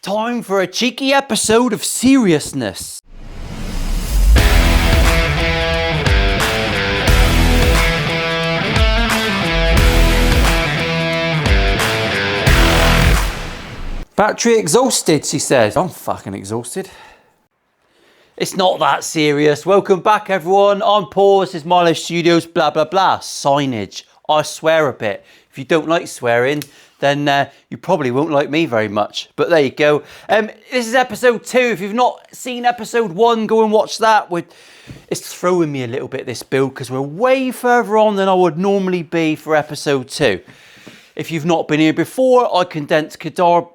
Time for a cheeky episode of seriousness. Battery exhausted, she says. I'm fucking exhausted. It's not that serious. Welcome back, everyone. I'm Paul. This is Milo Studios, blah, blah, blah. Signage. I swear a bit. If you don't like swearing, then you probably won't like me very much. But there you go. This is episode 2. If you've not seen episode 1, go and watch that. It's throwing me a little bit, this build, because we're way further on than I would normally be for episode 2. If you've not been here before, I condensed guitar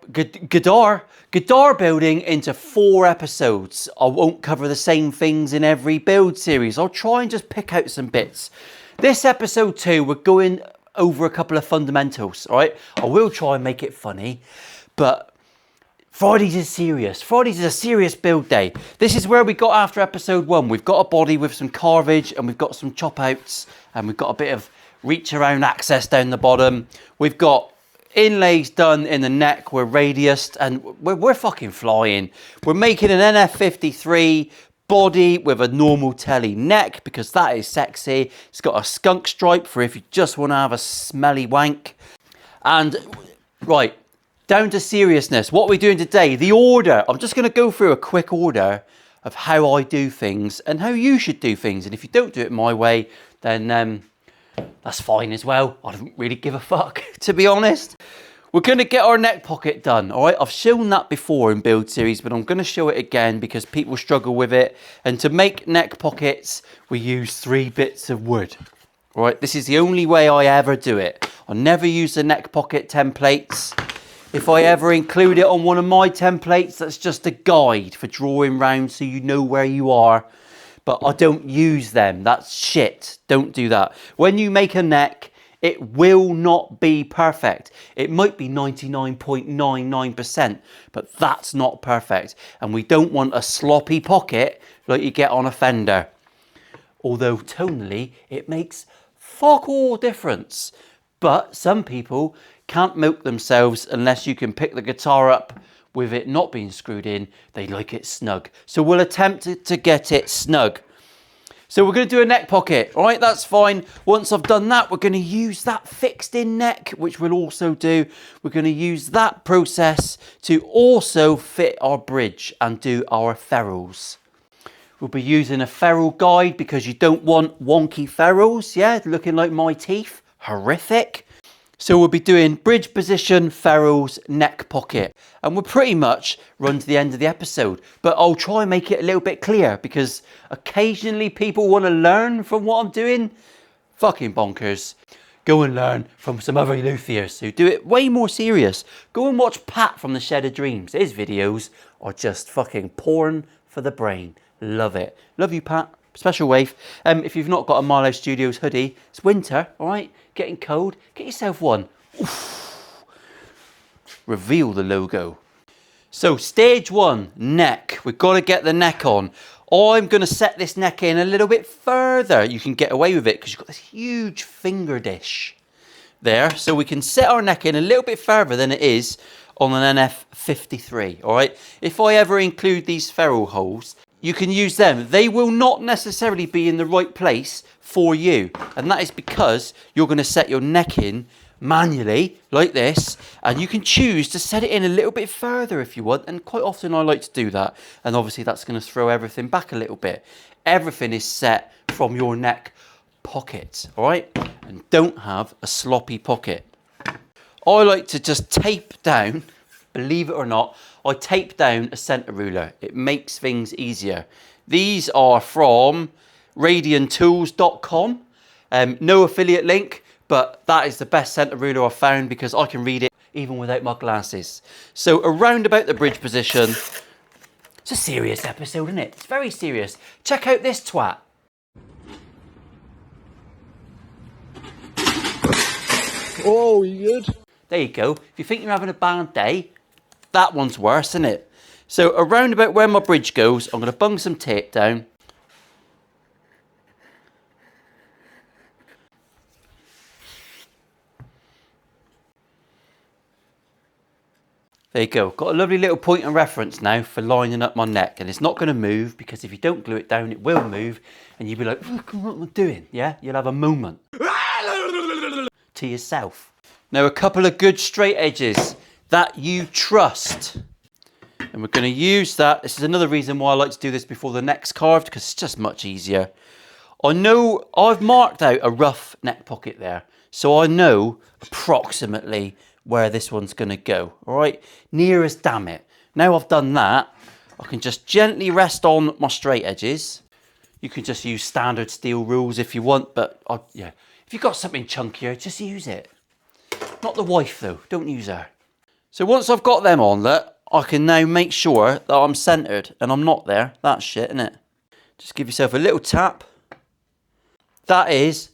building into 4 episodes. I won't cover the same things in every build series. I'll try and just pick out some bits. This episode 2, we're going over a couple of fundamentals, all right? I will try and make it funny, but Fridays is serious. Fridays is a serious build day. This is where we got after episode 1. We've got a body with some carvage, and we've got some chop outs, and we've got a bit of reach around access down the bottom. We've got inlays done in the neck. We're radiused, and we're fucking flying. We're making an NF53 body with a normal Tele neck because that is sexy. It's got a skunk stripe for if you just want to have a smelly wank. And right, down to seriousness. What are we doing today? The order. I'm just going to go through a quick order of how I do things and how you should do things. And if you don't do it my way, then that's fine as well. I don't really give a fuck, to be honest. We're going to get our neck pocket done, all right? I've shown that before in build series, but I'm going to show it again because people struggle with it. And to make neck pockets, we use 3 bits of wood, all right? This is the only way I ever do it. I never use the neck pocket templates. If I ever include it on one of my templates, that's just a guide for drawing round so you know where you are. But I don't use them. That's shit. Don't do that. When you make a neck, it will not be perfect. It might be 99.99%, but that's not perfect. And we don't want a sloppy pocket like you get on a Fender. Although tonally, it makes fuck all difference. But some people can't milk themselves unless you can pick the guitar up with it not being screwed in. They like it snug. So we'll attempt to get it snug. So we're going to do a neck pocket, all right? That's fine. Once I've done that, we're going to use that fixed in neck, which we'll also do. We're going to use that process to also fit our bridge and do our ferrules. We'll be using a ferrule guide because you don't want wonky ferrules, yeah? Looking like my teeth. Horrific. So we'll be doing bridge position, ferrules, neck pocket. And we'll pretty much run to the end of the episode. But I'll try and make it a little bit clear because occasionally people want to learn from what I'm doing. Fucking bonkers. Go and learn from some other luthiers who do it way more serious. Go and watch Pat from the Shed of Dreams. His videos are just fucking porn for the brain. Love it. Love you, Pat. Special wave. If you've not got a Milo Studios hoodie, it's winter, all right? Getting cold. Get yourself one. Oof. Reveal the logo. So stage 1, neck. We've got to get the neck on. I'm going to set this neck in a little bit further. You can get away with it because you've got this huge finger dish there. So we can set our neck in a little bit further than it is on an NF53, all right? If I ever include these ferrule holes, you can use them. They will not necessarily be in the right place for you. And that is because you're going to set your neck in manually like this. And you can choose to set it in a little bit further if you want. And quite often I like to do that. And obviously that's going to throw everything back a little bit. Everything is set from your neck pocket, all right? And don't have a sloppy pocket. I like to just tape down, believe it or not, I tape down a centre ruler. It makes things easier. These are from radiantools.com. No affiliate link, but that is the best centre ruler I've found because I can read it even without my glasses. So around about the bridge position. It's a serious episode, isn't it? It's very serious. Check out this twat. Oh, you good? There you go. If you think you're having a bad day, that one's worse, isn't it? So around about where my bridge goes, I'm going to bung some tape down. There you go. Got a lovely little point of reference now for lining up my neck. And it's not going to move because if you don't glue it down, it will move. And you'll be like, look what I'm doing. Yeah, you'll have a moment to yourself. Now, a couple of good straight edges that you trust. And we're going to use that. This is another reason why I like to do this before the neck's carved, because it's just much easier. I know I've marked out a rough neck pocket there, so I know approximately where this one's going to go. All right, near as damn it. Now I've done that, I can just gently rest on my straight edges. You can just use standard steel rules if you want, but yeah, if you've got something chunkier, just use it. Not the wife though, don't use her. So once I've got them on, look, I can now make sure that I'm centered, and I'm not there. That's shit, isn't it? Just give yourself a little tap. That is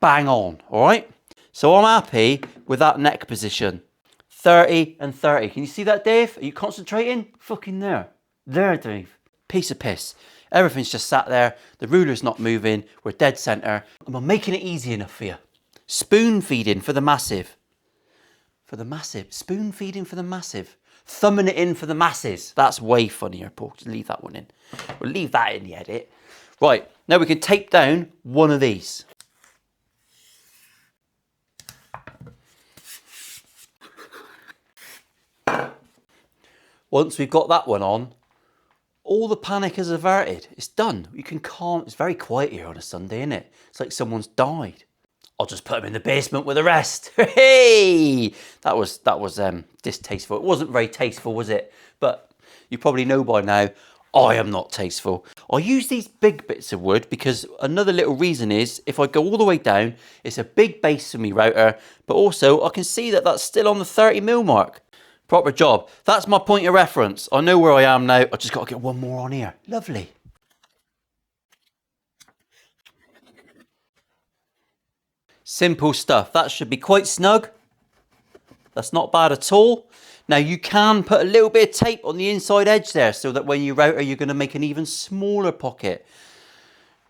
bang on, all right? So I'm happy with that neck position. 30 and 30. Can you see that, Dave? Are you concentrating? Fucking there. There, Dave. Piece of piss. Everything's just sat there. The ruler's not moving. We're dead center. Am I making it easy enough for you? Spoon feeding for the massive. For the massive. Spoon feeding for the massive. Thumbing it in for the masses. That's way funnier, Paul. Just leave that one in. We'll leave that in the edit. Right, now we can tape down one of these. Once we've got that one on, all the panic is averted. It's done. You can calm. It's very quiet here on a Sunday, isn't it? It's like someone's died. I'll just put them in the basement with the rest. Hey, that was distasteful. It wasn't very tasteful, was it? But you probably know by now, I am not tasteful. I use these big bits of wood because another little reason is if I go all the way down, it's a big base for me router, but also I can see that that's still on the 30mm mark. Proper job. That's my point of reference. I know where I am now. I just got to get one more on here. Lovely. Simple stuff. That should be quite snug. That's not bad at all. Now you can put a little bit of tape on the inside edge there so that when you router, you're going to make an even smaller pocket.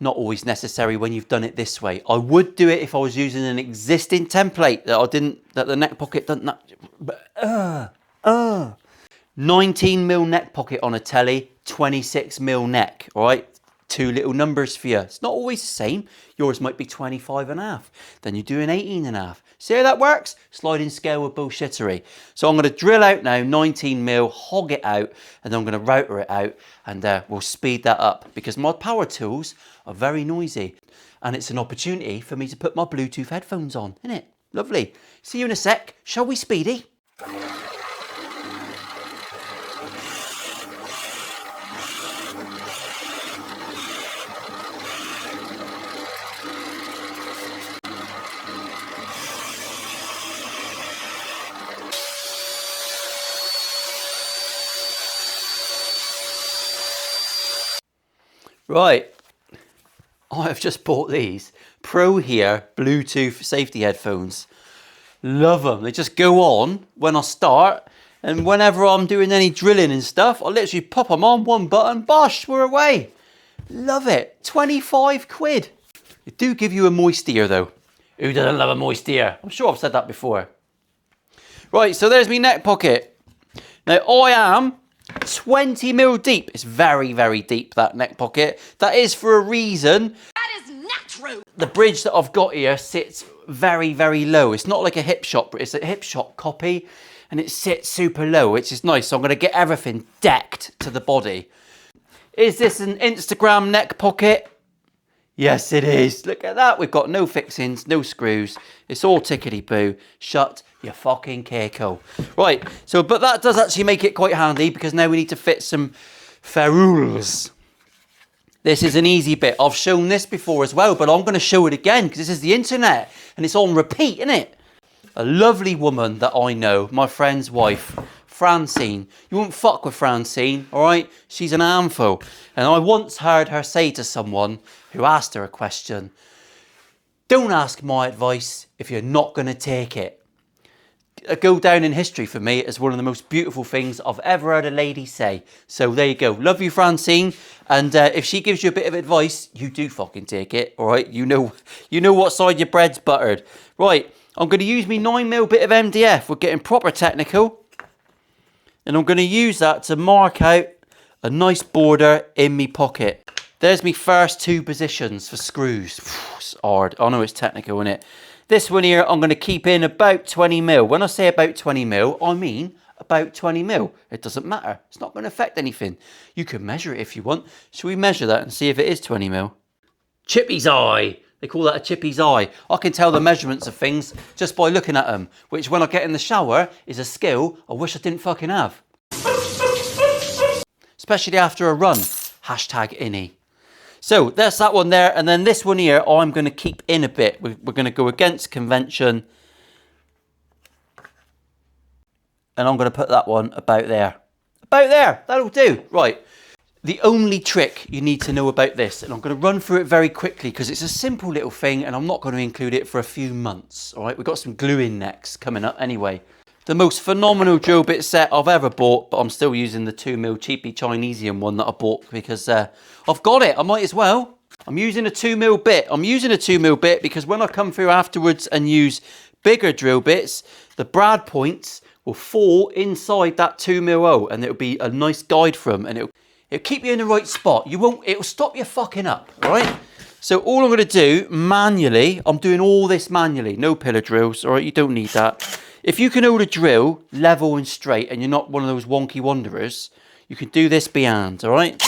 Not always necessary when you've done it this way. I would do it if I was using an existing template that the neck pocket doesn't. 19mm neck pocket on a Tele, 26mm neck. All right. Two little numbers for you. It's not always the same. Yours might be 25.5. Then you're doing 18.5. See how that works? Sliding scale with bullshittery. So I'm going to drill out now 19mm, hog it out, and then I'm going to router it out, and we'll speed that up because my power tools are very noisy, and it's an opportunity for me to put my Bluetooth headphones on, isn't it? Lovely. See you in a sec. Shall we, Speedy? Right, I have just bought these Pro Here Bluetooth safety headphones. Love them. They just go on when I start, and whenever I'm doing any drilling and stuff, I literally pop them on, one button, bosh, we're away. Love it. 25 quid. They do give you a moist ear though. Who doesn't love a moist ear? I'm sure I've said that before. Right, so there's my neck pocket. Now I am 20mm deep. It's very, very deep, that neck pocket. That is for a reason. That is not true. The bridge that I've got here sits very, very low. It's not like a hip shot, but it's a hip shot copy, and it sits super low, which is nice. So I'm going to get everything decked to the body. Is this an Instagram neck pocket? Yes, it is. Look at that. We've got no fixings, no screws. It's all tickety-boo. Shut your fucking keiko. Right, so, but that does actually make it quite handy because now we need to fit some ferrules. This is an easy bit. I've shown this before as well, but I'm going to show it again because this is the internet and it's on repeat, isn't it? A lovely woman that I know, my friend's wife, Francine. You won't fuck with Francine, all right? She's an handful. And I once heard her say to someone who asked her a question, don't ask my advice if you're not going to take it. Go down in history for me as one of the most beautiful things I've ever heard a lady say. So there you go. Love you, Francine. And if she gives you a bit of advice, you do fucking take it, all right? You know what side your bread's buttered. Right, I'm going to use me 9mm bit of MDF. We're getting proper technical. And I'm going to use that to mark out a nice border in me pocket. There's me first 2 positions for screws. It's hard. I know it's technical, isn't it? This one here, I'm going to keep in about 20 mil. When I say about 20 mil, I mean about 20 mil. It doesn't matter. It's not going to affect anything. You can measure it if you want. Should we measure that and see if it is 20 mil? Chippy's eye. They call that a chippy's eye. I can tell the measurements of things just by looking at them, which when I get in the shower is a skill I wish I didn't fucking have. Especially after a run. Hashtag innie. So that's that one there. And then this one here, I'm going to keep in a bit. We're going to go against convention. And I'm going to put that one about there. About there. That'll do. Right. The only trick you need to know about this, and I'm going to run through it very quickly because it's a simple little thing and I'm not going to include it for a few months. All right. We've got some glue-in next coming up anyway. The most phenomenal drill bit set I've ever bought, but I'm still using the 2mm cheapy Chinesian one that I bought because I've got it. I might as well. I'm using a 2mm bit. I'm using a 2mm bit because when I come through afterwards and use bigger drill bits, the brad points will fall inside that 2mm and it'll be a nice guide for them and it'll keep you in the right spot. It'll stop you fucking up, all right? So all I'm going to do manually, I'm doing all this manually, no pillar drills, all right? You don't need that. If you can hold a drill level and straight and you're not one of those wonky wanderers, you can do this by hand, all right?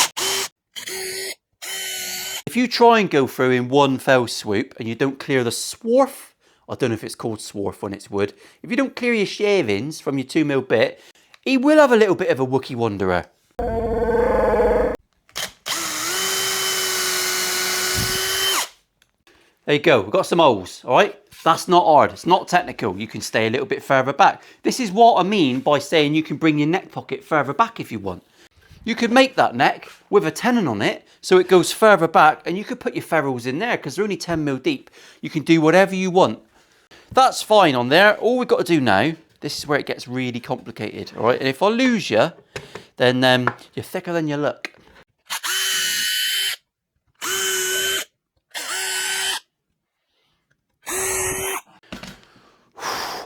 If you try and go through in one fell swoop and you don't clear the swarf, I don't know if it's called swarf when it's wood, if you don't clear your shavings from your 2mm bit, he will have a little bit of a wookie wanderer. There you go, we've got some holes, all right? That's not hard, it's not technical. You can stay a little bit further back. This is what I mean by saying you can bring your neck pocket further back if you want. You could make that neck with a tenon on it so it goes further back and you could put your ferrules in there because they're only 10mm deep. You can do whatever you want. That's fine on there. All we've got to do now, this is where it gets really complicated, all right? And if I lose you, then you're thicker than you look.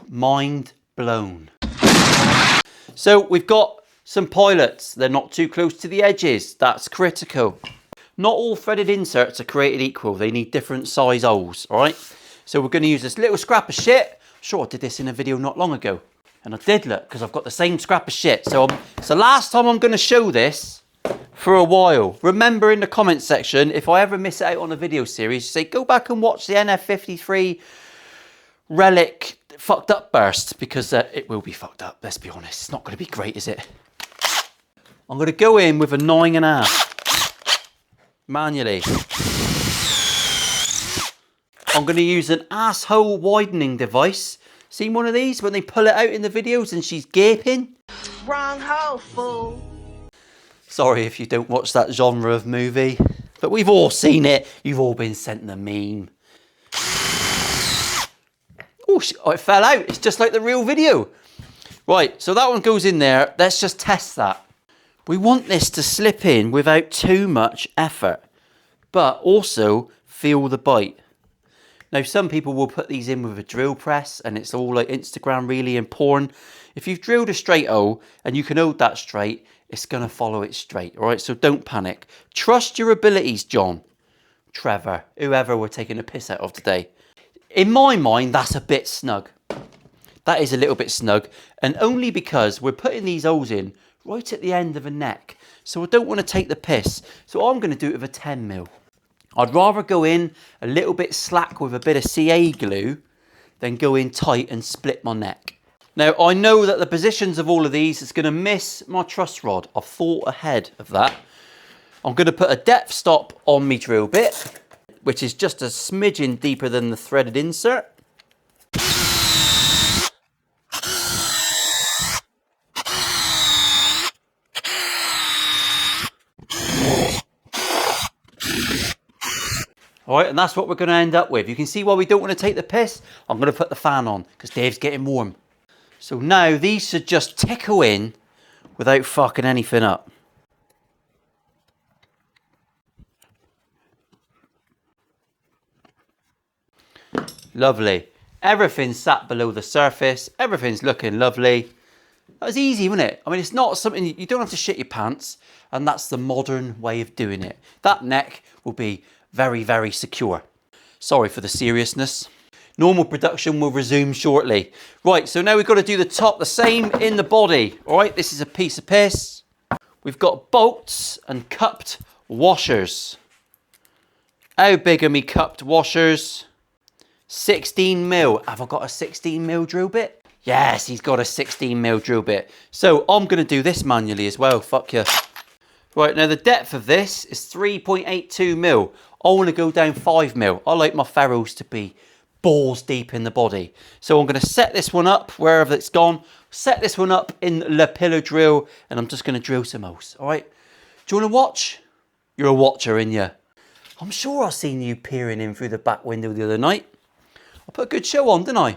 Mind blown. So we've got some pilots. They're not too close to the edges. That's critical. Not all threaded inserts are created equal. They need different size holes, all right? So we're going to use this little scrap of shit. Sure, I did this in a video not long ago. And I did, look, because I've got the same scrap of shit. So it's the last time I'm going to show this for a while. Remember in the comments section, if I ever miss it out on a video series, say go back and watch the NF53 Relic fucked up burst, because it will be fucked up, let's be honest. It's not going to be great, is it? I'm going to go in with a 9.5 manually. I'm going to use an asshole widening device. Seen one of these when they pull it out in the videos and she's gaping? Wrong hole, fool. Sorry if you don't watch that genre of movie, but we've all seen it. You've all been sent the meme. Oh, it fell out. It's just like the real video. Right, so that one goes in there. Let's just test that. We want this to slip in without too much effort, but also feel the bite. Now, some people will put these in with a drill press and it's all like Instagram really and porn. If you've drilled a straight hole and you can hold that straight, it's going to follow it straight, all right? So don't panic. Trust your abilities, John, Trevor, whoever we're taking a piss out of today. In my mind, that's a bit snug. That is a little bit snug, and only because we're putting these holes in right at the end of a neck. So I don't want to take the piss. So I'm going to do it with a 10mm. I'd rather go in a little bit slack with a bit of CA glue than go in tight and split my neck. Now, I know that the positions of all of these is going to miss my truss rod. I've thought ahead of that. I'm going to put a depth stop on my drill bit, which is just a smidgen deeper than the threaded insert. All right, and that's what we're going to end up with. You can see why we don't want to take the piss. I'm going to put the fan on because Dave's getting warm. So now these should just tickle in without fucking anything up. Lovely. Everything's sat below the surface. Everything's looking lovely. That was easy, wasn't it? I mean, it's not something, you don't have to shit your pants, and that's the modern way of doing it. That neck will be very, very secure. Sorry for the seriousness. Normal production will resume shortly. Right, so now we've got to do the top, the same in the body. All right, this is a piece of piss. We've got bolts and cupped washers. How big are me cupped washers? 16 mil. Have I got a 16 mil drill bit? Yes, he's got a 16 mil drill bit. So I'm going to do this manually as well. Fuck you. Right, now the depth of this is 3.82 mil. I want to go down 5 mil. I like my ferrules to be balls deep in the body. So I'm going to set this one up wherever it's gone. Set this one up in the pillar drill, and I'm just going to drill some holes. All right. Do you want to watch? You're a watcher, ain't you? I'm sure I seen you peering in through the back window the other night. I put a good show on, didn't I?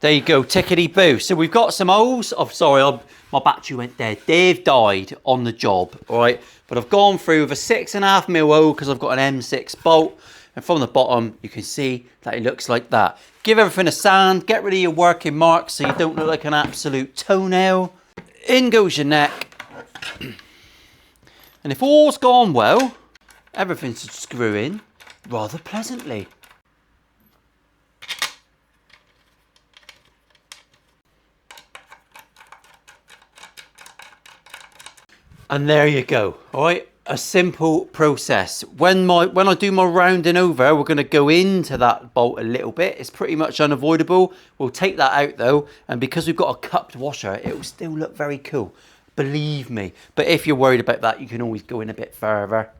There you go, tickety-boo. So we've got some holes. Oh, sorry, my battery went dead. Dave died on the job, all right? But I've gone through with a 6.5 mil hole because I've got an M6 bolt. And from the bottom, you can see that it looks like that. Give everything a sand. Get rid of your working marks so you don't look like an absolute toenail. In goes your neck. And if all's gone well, everything should screw in rather pleasantly. And there you go, all right? A simple process. When I do my rounding over, we're going to go into that bolt a little bit. It's pretty much unavoidable. We'll take that out though, and because we've got a cupped washer, it will still look very cool. Believe me. But if you're worried about that, you can always go in a bit further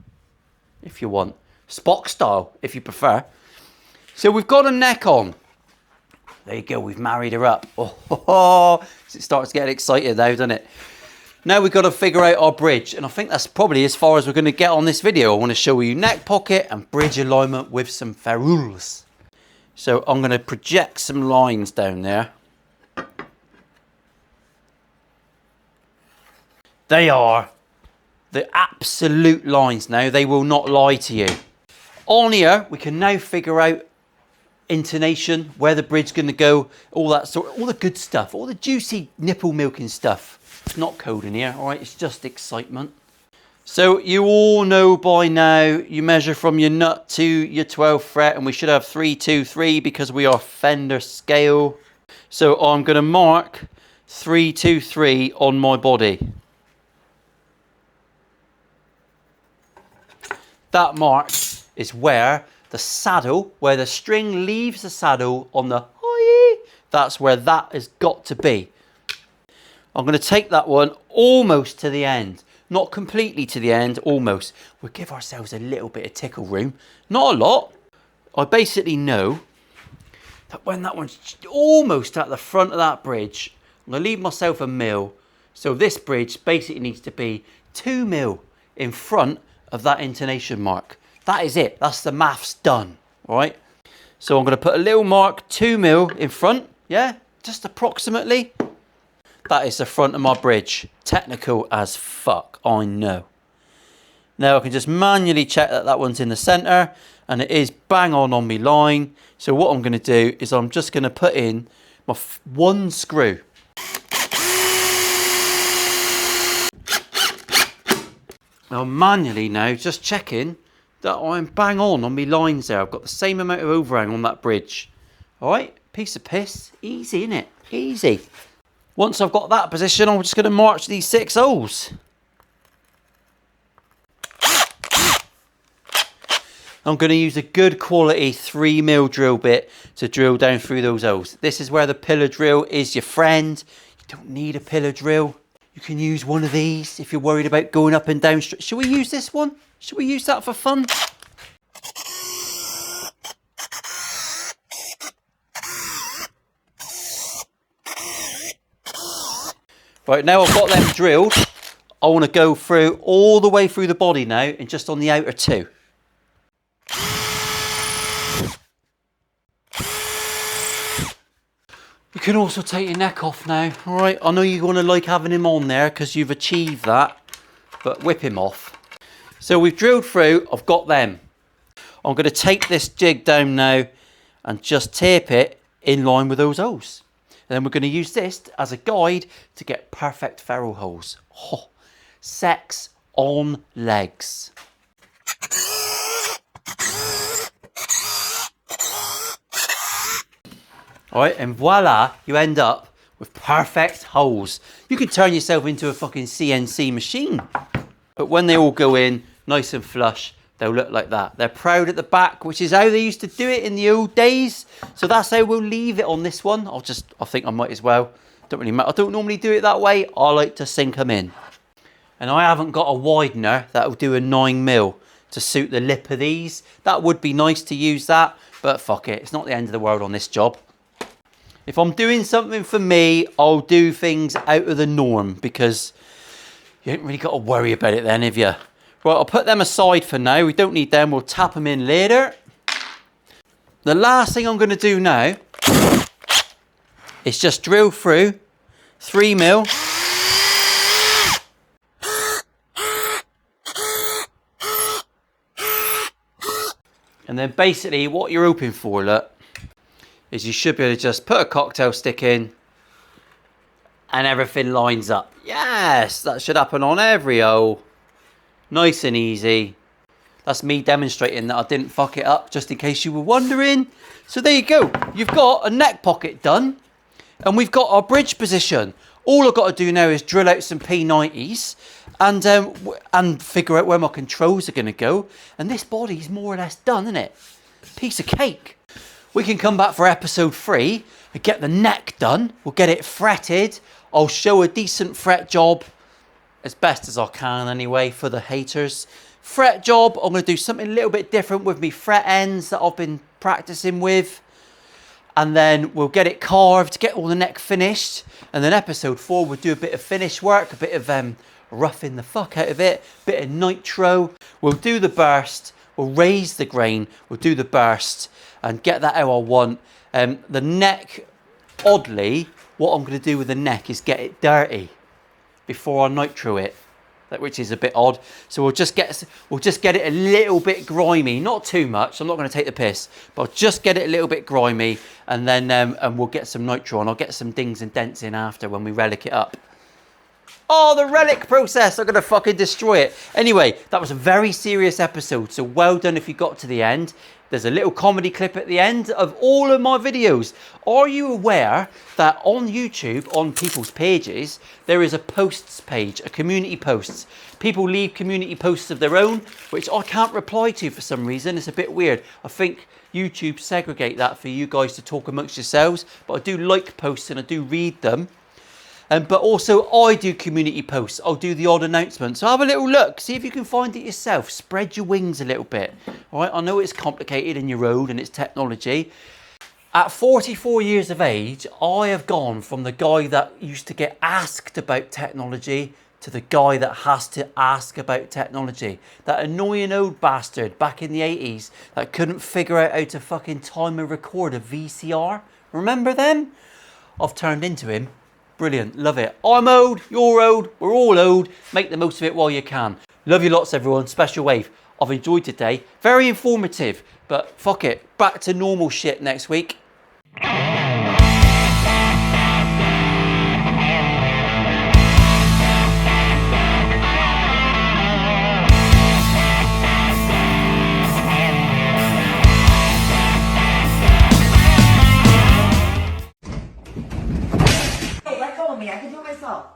if you want. Spock style, if you prefer. So we've got a neck on. There you go, we've married her up. Oh, it starts getting excited now, doesn't it? Now we've got to figure out our bridge, and I think that's probably as far as we're going to get on this video. I want to show you neck pocket and bridge alignment with some ferrules. So I'm going to project some lines down there. They are the absolute lines now. They will not lie to you. On here, we can now figure out intonation, where the bridge's going to go, all that sort, all the good stuff, all the juicy nipple milking stuff. It's not code in here, all right? It's just excitement. So you all know by now, you measure from your nut to your 12th fret, and we should have 3, 2, 3 because we are Fender scale. So I'm going to mark 3, 2, 3 on my body. That mark is where the saddle, where the string leaves the saddle on the high, that's where that has got to be. I'm going to take that one almost to the end. Not completely to the end, almost. We'll give ourselves a little bit of tickle room. Not a lot. I basically know that when that one's almost at the front of that bridge, I'm going to leave myself a mil. So this bridge basically needs to be 2 mil in front of that intonation mark. That is it. That's the maths done. All right. So I'm going to put a little mark 2 mil in front. Yeah, just approximately. That is the front of my bridge. Technical as fuck, I know. Now I can just manually check that that one's in the centre, and it is bang on me line. So what I'm going to do is I'm just going to put in my one screw. Now manually now, just checking that I'm bang on me lines there. I've got the same amount of overhang on that bridge. All right, piece of piss. Easy, innit? Easy. Once I've got that position, I'm just going to march these 6 holes. I'm going to use a good quality 3 mil drill bit to drill down through those holes. This is where the pillar drill is your friend. You don't need a pillar drill. You can use one of these if you're worried about going up and down. Should we use this one? Should we use that for fun? Right, now I've got them drilled, I want to go through all the way through the body now and just on the outer 2. You can also take your neck off now. All right, I know you're going to like having him on there because you've achieved that, but whip him off. So we've drilled through, I've got them. I'm going to take this jig down now and just tape it in line with those holes. And then we're going to use this as a guide to get perfect ferrule holes. Oh, sex on legs. Alright, and voila, you end up with perfect holes. You could turn yourself into a fucking CNC machine. But when they all go in, nice and flush, they'll look like that. They're proud at the back, which is how they used to do it in the old days. So that's how we'll leave it on this one. I think I might as well. Don't really matter. I don't normally do it that way. I like to sink them in. And I haven't got a widener that'll do a 9mm to suit the lip of these. That would be nice to use that, but fuck it. It's not the end of the world on this job. If I'm doing something for me, I'll do things out of the norm because you ain't really got to worry about it then, have you? Right, I'll put them aside for now. We don't need them. We'll tap them in later. The last thing I'm going to do now is just drill through 3mm. And then basically what you're hoping for, look, is you should be able to just put a cocktail stick in and everything lines up. Yes, that should happen on every hole. Nice and easy. That's me demonstrating that I didn't fuck it up, just in case you were wondering. So there you go. You've got a neck pocket done, and we've got our bridge position. All I've got to do now is drill out some P90s and figure out where my controls are going to go. And this body's more or less done, isn't it? Piece of cake. We can come back for episode 3 and get the neck done. We'll get it fretted. I'll show a decent fret job as best as I can anyway for the haters. Fret job, I'm going to do something a little bit different with me fret ends that I've been practicing with. And then we'll get it carved, get all the neck finished. And then episode 4, we'll do a bit of finish work, a bit of roughing the fuck out of it, bit of nitro. We'll do the burst, we'll raise the grain, we'll do the burst and get that how I want. The neck, oddly, what I'm going to do with the neck is get it dirty before I nitro it, which is a bit odd. So we'll just get it a little bit grimy, not too much. I'm not going to take the piss, but I'll just get it a little bit grimy, and then and we'll get some nitro on. I'll get some dings and dents in after when we relic it up. Oh, the relic process, I'm going to fucking destroy it. Anyway, that was a very serious episode, so well done if you got to the end. There's a little comedy clip at the end of all of my videos. Are you aware that on YouTube, on people's pages, there is a posts page, a community posts. People leave community posts of their own, which I can't reply to for some reason. It's a bit weird. I think YouTube segregate that for you guys to talk amongst yourselves, but I do like posts and I do read them. But also I do community posts. I'll do the odd announcement. So have a little look. See if you can find it yourself. Spread your wings a little bit. All right, I know it's complicated in your road and it's technology. At 44 years of age, I have gone from the guy that used to get asked about technology to the guy that has to ask about technology. That annoying old bastard back in the 80s that couldn't figure out how to fucking time and record a VCR. Remember them? I've turned into him. Brilliant, love it. I'm old, you're old, we're all old. Make the most of it while you can. Love you lots, everyone. Special wave. I've enjoyed today. Very informative, but fuck it. Back to normal shit next week. Hey, let go of me. I can do it myself.